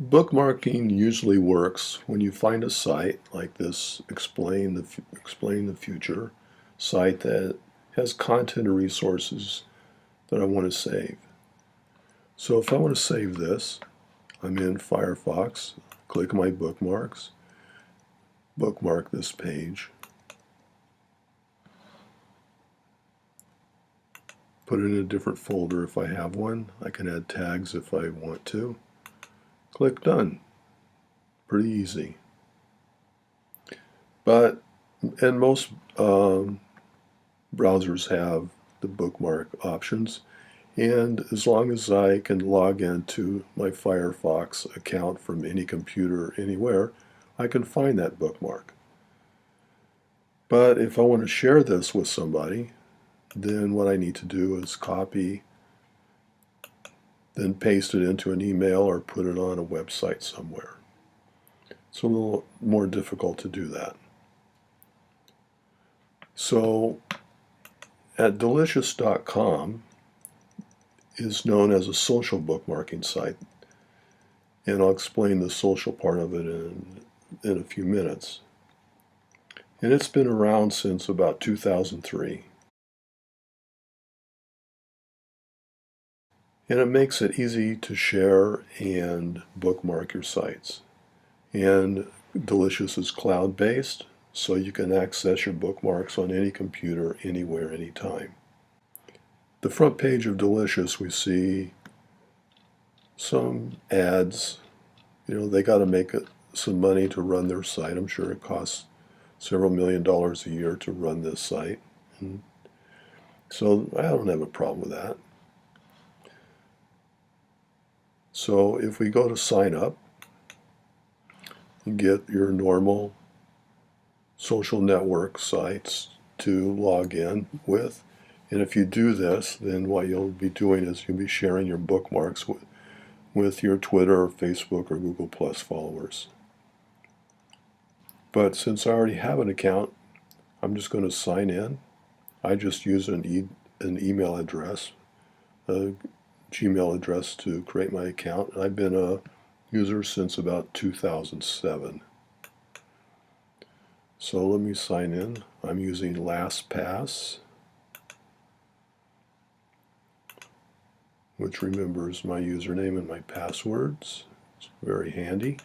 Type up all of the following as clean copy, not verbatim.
Bookmarking usually works when you find a site like this Explain the Future site that has content or resources that I want to save. So if I want to save this, I'm in Firefox, click my bookmarks, bookmark this page, put it in a different folder if I have one. I can add tags if I want to. Click Done. Pretty easy. But, and most browsers have the bookmark options. And as long as I can log into my Firefox account from any computer anywhere, I can find that bookmark. But if I want to share this with somebody, then what I need to do is copy, then paste it into an email or put it on a website somewhere. It's a little more difficult to do that. So at delicious.com is known as a social bookmarking site, and I'll explain the social part of it in a few minutes. And it's been around since about 2003. And it makes it easy to share and bookmark your sites. And Delicious is cloud-based, so you can access your bookmarks on any computer, anywhere, anytime. The front page of Delicious, we see some ads. They got to make some money to run their site. I'm sure it costs several $1,000,000 a year to run this site. And so I don't have a problem with that. So if we go to sign up, you get your normal social network sites to log in with. And if you do this, then what you'll be doing is you'll be sharing your bookmarks with your Twitter or Facebook or Google Plus followers. But since I already have an account, I'm just going to sign in. I just use an email address, a Gmail address to create my account. I've been a user since about 2007. So let me sign in. I'm using LastPass, which remembers my username and my passwords. It's very handy.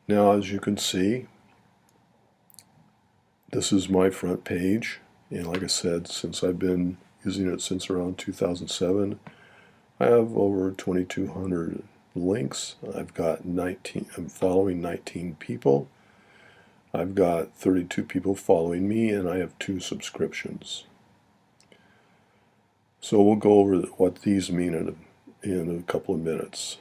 Now, as you can see, this is my front page. And like I said, since I've been using it since around 2007, I have over 2,200 links. I'm following 19 people. I've got 32 people following me, and I have 2 subscriptions. So we'll go over what these mean in a couple of minutes.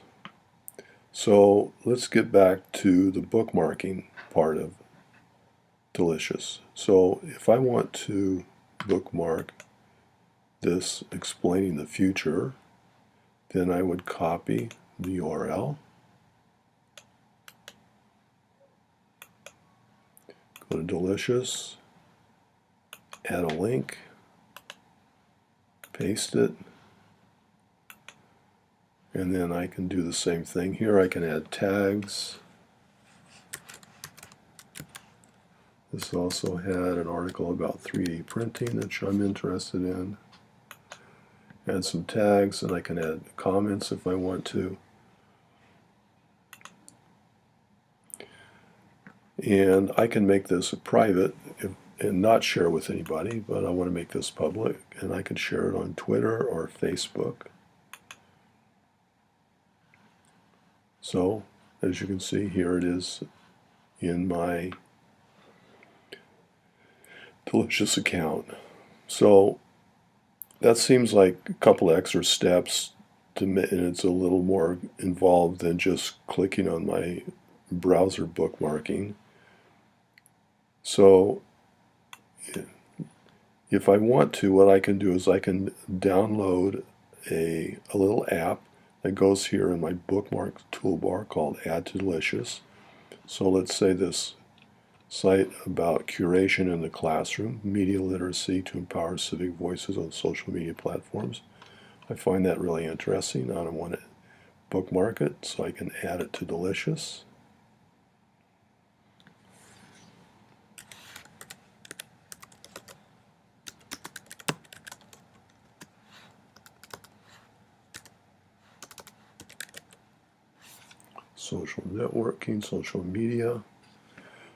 So let's get back to the bookmarking part of Delicious. So if I want to bookmark this Explaining the Future, then I would copy the URL, go to Delicious, add a link, paste it, and then I can do the same thing here. I can add tags. This also had an article about 3D printing, which I'm interested in. Add some tags, and I can add comments if I want to. And I can make this private and not share with anybody, but I want to make this public, and I can share it on Twitter or Facebook. So, as you can see, here it is in my Delicious account. So that seems like a couple of extra steps and it's a little more involved than just clicking on my browser bookmarking. So if I want to, what I can do is I can download a little app that goes here in my bookmark toolbar called Add to Delicious. So let's say this site about curation in the classroom, media literacy to empower civic voices on social media platforms. I find that really interesting. I don't want to bookmark it, so I can add it to Delicious. Social networking, social media.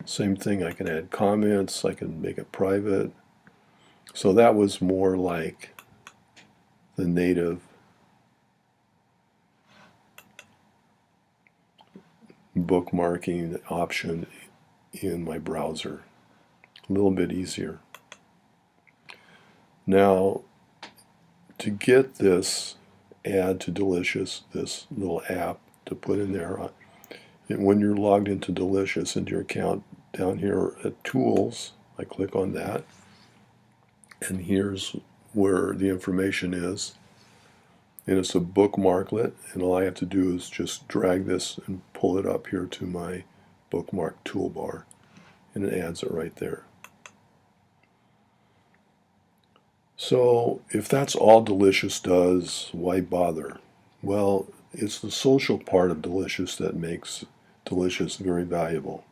Same thing, I can add comments, I can make it private. So that was more like the native bookmarking option in my browser. A little bit easier. Now, to get this add to Delicious, this little app to put in there, when you're logged into Delicious, into your account, down here at Tools, I click on that, and here's where the information is. And it's a bookmarklet, and all I have to do is just drag this and pull it up here to my bookmark toolbar, and it adds it right there. So if that's all Delicious does, why bother? Well, it's the social part of Delicious that makes Delicious very valuable.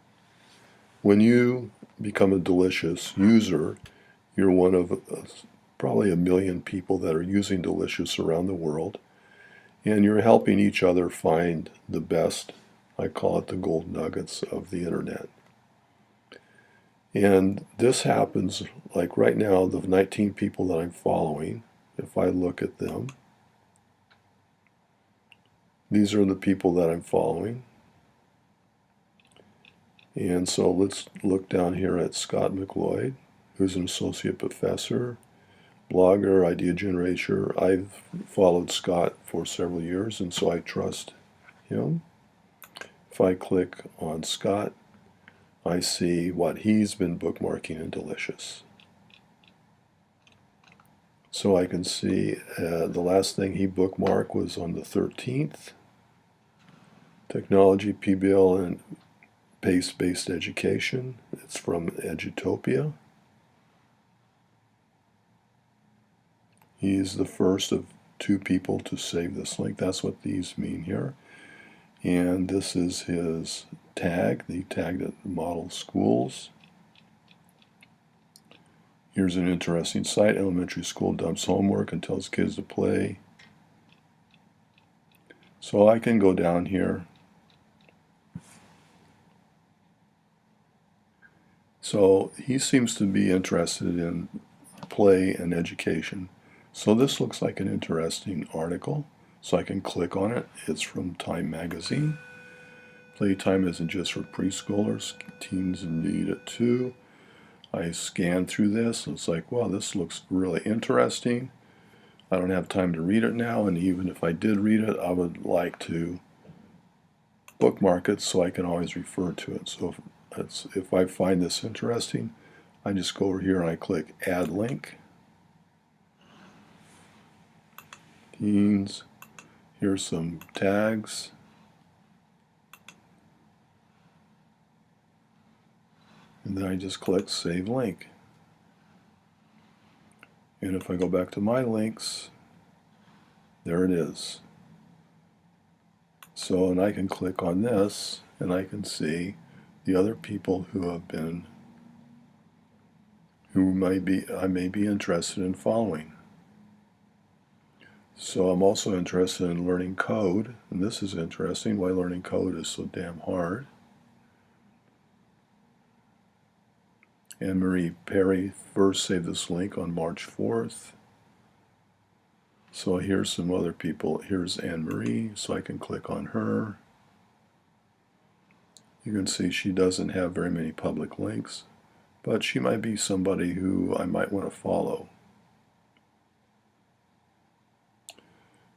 When you become a Delicious user, you're one of probably 1 million people that are using Delicious around the world, and you're helping each other find the best, I call it the gold nuggets of the internet. And this happens, like right now, the 19 people that I'm following, if I look at them, these are the people that I'm following. And so let's look down here at Scott McLeod, who's an associate professor, blogger, idea generator. I've followed Scott for several years, and so I trust him. If I click on Scott, I see what he's been bookmarking in Delicious. So I can see the last thing he bookmarked was on the 13th, Technology, PBL, and Pace-Based Education. It's from Edutopia. He's the first of 2 people to save this link. That's what these mean here. And this is his tag. He tagged it Model Schools. Here's an interesting site. Elementary school dumps homework and tells kids to play. So I can go down here. So he seems to be interested in play and education. So this looks like an interesting article. So I can click on it. It's from Time Magazine. Playtime isn't just for preschoolers. Teens need it too. I scan through this, and it's like, wow, this looks really interesting. I don't have time to read it now, and even if I did read it, I would like to bookmark it so I can always refer to it. So if I find this interesting, I just go over here and I click Add Link. Teens. Here's some tags. And then I just click Save Link. And if I go back to my links, there it is. So, and I can click on this, and I can see the other people who have been, I may be interested in following. So I'm also interested in learning code, and this is interesting, why learning code is so damn hard. Anne-Marie Perry first saved this link on March 4th. So here's some other people. Here's Anne-Marie, so I can click on her. You can see she doesn't have very many public links, but she might be somebody who I might want to follow.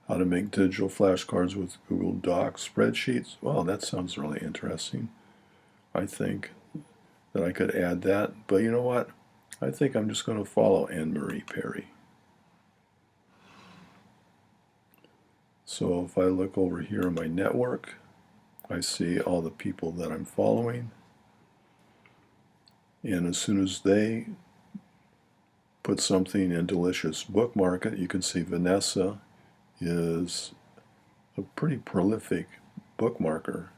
How to make digital flashcards with Google Docs spreadsheets. Well, that sounds really interesting. I think that I could add that, but you know what? I think I'm just going to follow Anne-Marie Perry. So if I look over here in my network, I see all the people that I'm following. And as soon as they put something in Delicious bookmark it, you can see Vanessa is a pretty prolific bookmarker.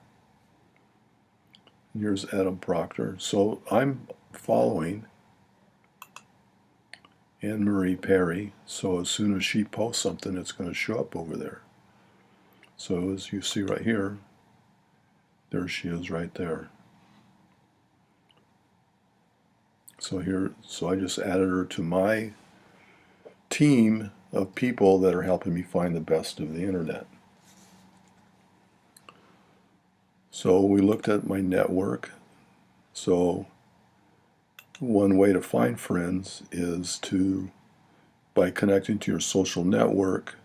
Here's Adam Proctor. So I'm following Anne Marie Perry, so as soon as she posts something, it's going to show up over there. So as you see right here, there she is right there. So I just added her to my team of people that are helping me find the best of the internet. So we looked at my network. So one way to find friends is by connecting to your social network.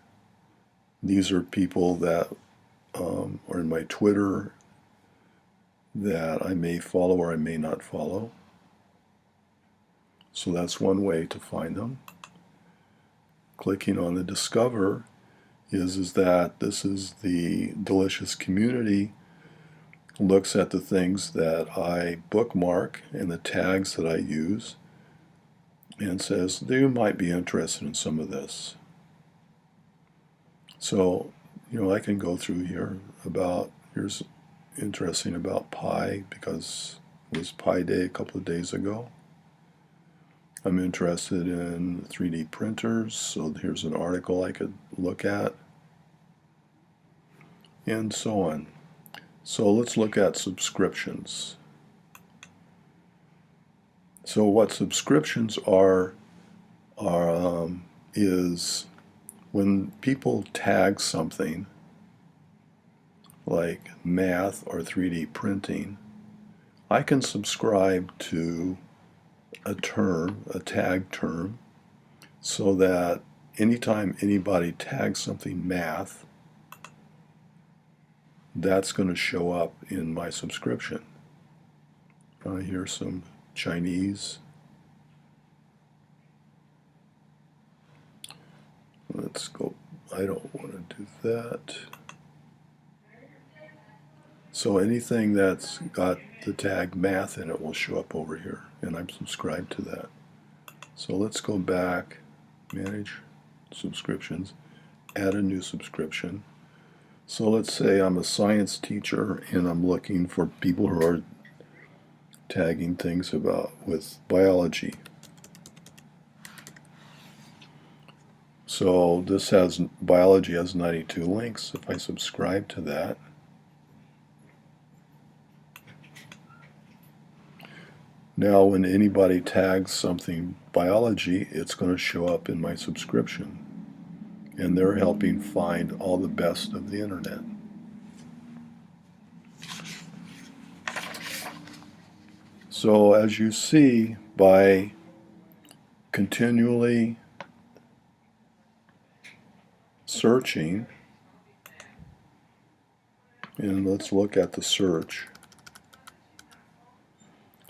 These are people that are in my Twitter that I may follow or I may not follow. So that's one way to find them. Clicking on the Discover is that this is the Delicious community. Looks at the things that I bookmark and the tags that I use and says, you might be interested in some of this. So, I can go through here here's interesting about Pi because it was Pi Day a couple of days ago. I'm interested in 3D printers, so here's an article I could look at, and so on. So let's look at subscriptions. So what subscriptions is when people tag something like math or 3D printing, I can subscribe to a tag term, so that anytime anybody tags something math, that's going to show up in my subscription. Here's some Chinese. Let's go. I don't want to do that. So anything that's got the tag math in it will show up over here, and I'm subscribed to that. So let's go back, manage subscriptions, add a new subscription. So let's say I'm a science teacher and I'm looking for people who are tagging things with biology. So this biology has 92 links. If I subscribe to that, now when anybody tags something biology, it's going to show up in my subscription. And they're helping find all the best of the internet. So as you see, by continually searching, and let's look at the search.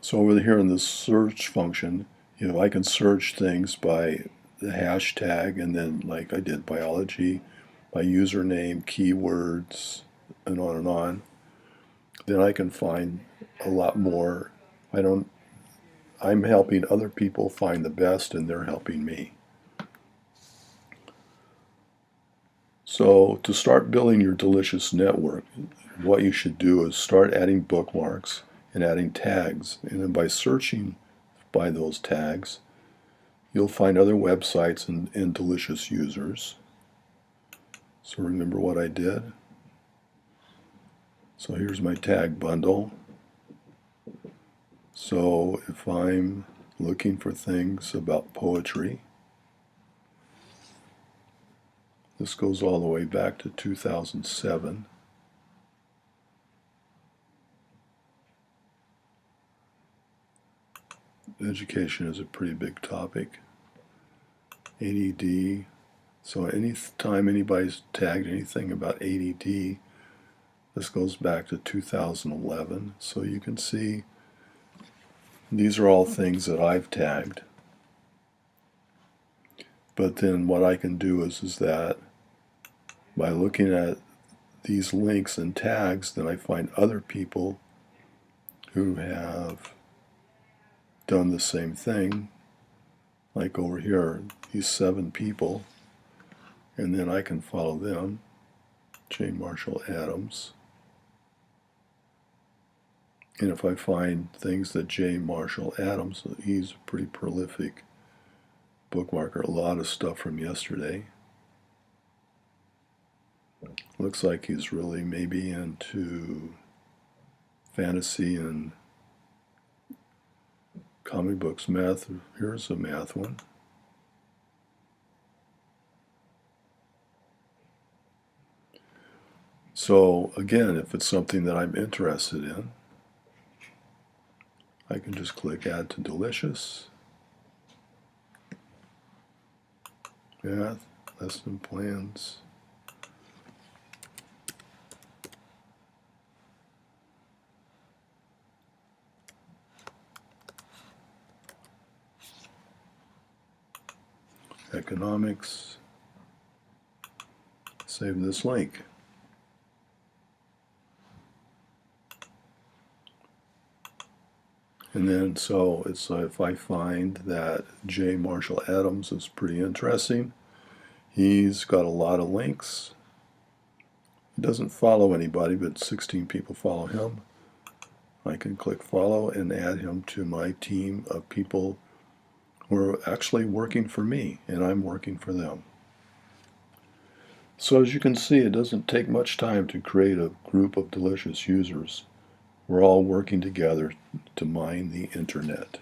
So over here in the search function, I can search things by the hashtag, and then like I did biology, by username, keywords, and on and on. Then I can find a lot more. I'm helping other people find the best, and they're helping me. So to start building your delicious network, what you should do is start adding bookmarks and adding tags. And then by searching by those tags, you'll find other websites and delicious users. So remember what I did. So here's my tag bundle. So if I'm looking for things about poetry, this goes all the way back to 2007. Education is a pretty big topic. ADD. So anytime anybody's tagged anything about ADD, this goes back to 2011. So you can see these are all things that I've tagged. But then what I can do is that by looking at these links and tags, then I find other people who have done the same thing. Like over here, these 7 people, and then I can follow them, J. Marshall Adams. And if I find things that J. Marshall Adams, he's a pretty prolific bookmarker, a lot of stuff from yesterday. Looks like he's really maybe into fantasy and comic books, math. Here's a math one. So again, if it's something that I'm interested in, I can just click Add to Delicious. Math, lesson plans. Economics. Save this link. And then, so it's if I find that J. Marshall Adams is pretty interesting, he's got a lot of links. He doesn't follow anybody, but 16 people follow him. I can click follow and add him to my team of people who are actually working for me, and I'm working for them. So as you can see, it doesn't take much time to create a group of delicious users. We're all working together to mine the internet.